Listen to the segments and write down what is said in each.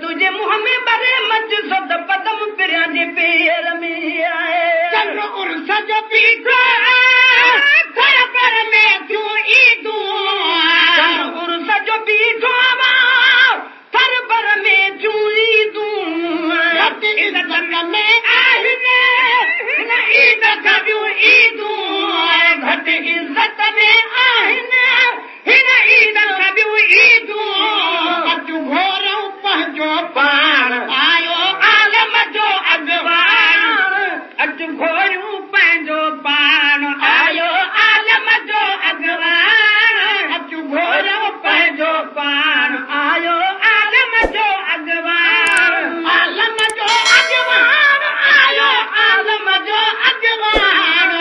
तुझे मुंह में बरे मच सद पदम पिरिया जे पेर में आए चल उर्स जो पीठो घर पर में क्यों ईदू चल उर्स जो पीठो घर पर में क्यों ईदू इज्जत में आहिने न ईद कबियो ईदू घट इज्जत में आहिने हिन ईद कबियो ईदू अचु घोरो पंहिंजो पाण आयो आलम जो अॻवान अचु घोरियूं पंहिंजो पाण आयो आलम जो अॻवान अचु घोरो पंहिंजो पाण आयो आलम जो अॻवान आलम जो अॻवान आयो आलम जो अॻवान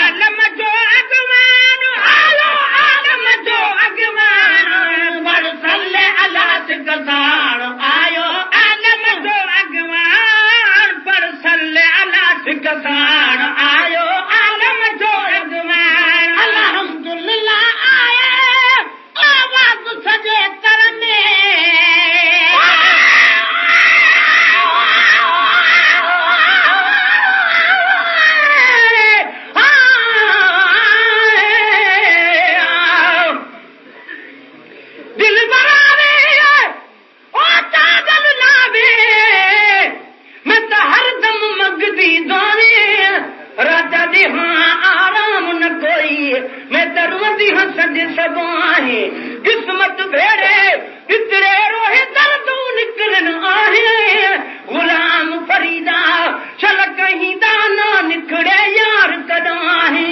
आलम जो अॻवान आयो आलम जो अॻवान बरसल अला सिकसार आयो आलम जो अॻवान बरसल अला सिकसार आयो आलम जो अॻवान अल्हम्दुलिल्लाह आए आवाज़ सजे कर में दिल बरावे ओ चादर लावे मैं तो हरदम मगदी दोने राजा दी हाँ आराम न कोई मैं तो रोंदी हाँ सज सबो आहे किस्मत भेड़े इतरे रोहे दर्दू निकलन आहे गुलाम फरीदा चल कहीं दाना निकड़े यार कदा आहे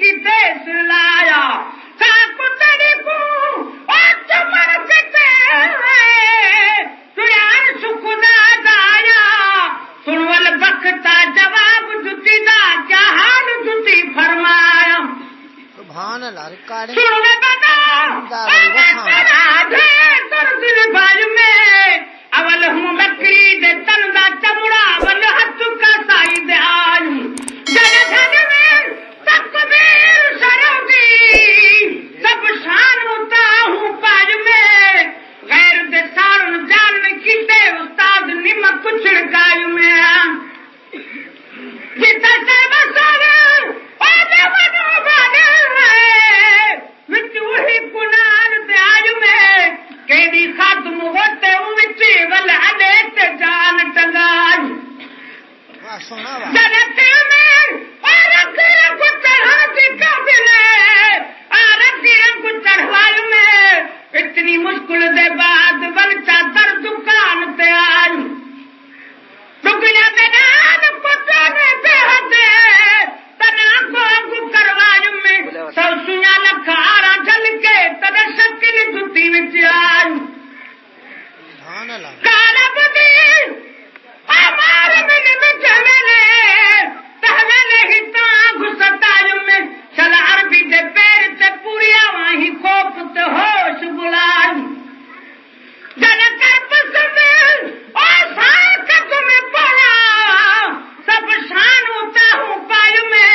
की देश लाया साकु तेरी को ओ चमर पिते तू यार सुखदा दाया सुनवल बखता जवाब जुती दा क्या हाल जुती फरमाया सुभान अल्लाह रिकॉर्डिंग सुनने बता दिल बाज में अवल हूँ लकड़ी दे तन दा चमड़ा अवल हथ का साई दे आज जन धन में तकबीर सरोगी सब शान होता हूँ पाज में गैर दे सारण जान में किते उस्ताद निमक छिड़काई में जिता से बसाने ओ देवनो बाने विच वही कुनाल दे आज में केदी खत्म होते विच वल अले ते जान टंगाई वाह सुना वाह जन्नत में और रंग चढ़ाती काबिले और रंग चढ़वाल में इतनी मुश्किल दे बाद वल चादर दुकान ते आई दुनिया में नाम पताने पे हदे तना को करवाज में सब सुया लखारा जल के तने शक्ल जुती विच आई सुभान अल्लाह काला बदी हमारे मन में जमले तहले हिता घुसताज में चल अरबी दे पैर से पूरिया वही खोप ते होश बुलाई जन कर पसंद ओ साकत में पड़ा सब शान होता हूँ पाय में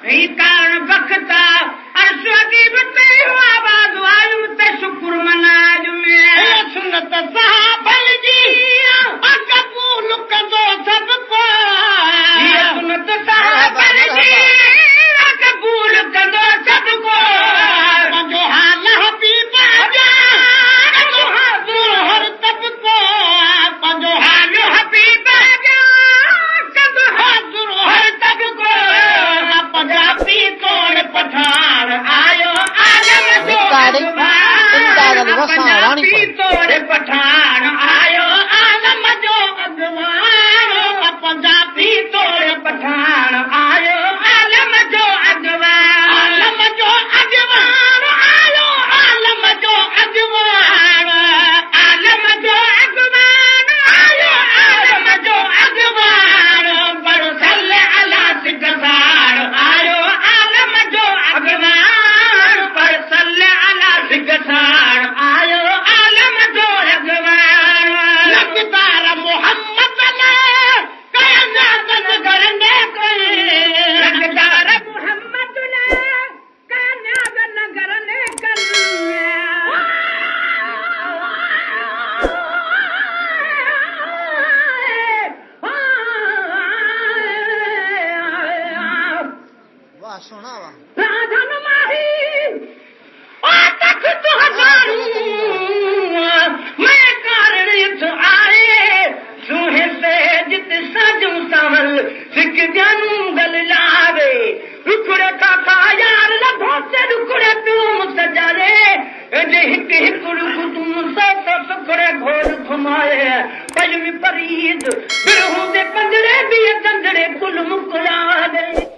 यही कारण बखता अरस्वती बते आवाज वायु ते शुक्र मनाज में सुनत साहबल जी कबूल कदो सबको ये सुनत साहबल जी कबूल कदो सबको जो हाल हबीब जा जो हाजुर हर सबको जो हाल हबीब जा कद हाजुर हर सबको पंजाबी तोड़ पठान आयो आलम जो पंजाबी तोड़ पठान आयो आलम जो अगवान पंजाबी तोड़ पठान आयो आलम जो अगवान आलम जो अगवान आयो आलम जो अगवान आलम जो अगवान आयो आलम जो अगवान बरसल अला सिगसार आयो आलम जो अगवान बरसल अला सिगसार आयो आलम जो अगवान लगतार मोहम्मद ने कायनात करने कोई लगतार मोहम्मद ने कायनात करने वाह सुना वाह राधन माही ओ तक तो हजारू मैं कारण युद्ध आए सुहे से जित साजू सावल सिख जानू गल लावे रुकड़े का यार लभो से रुकड़े तुम सजारे जे हिक हिक रुक तुम सब सुकड़े घोर घुमाए पजमी परीद बिरहू दे पंजरे भी कंजड़े कुल मुकुला दे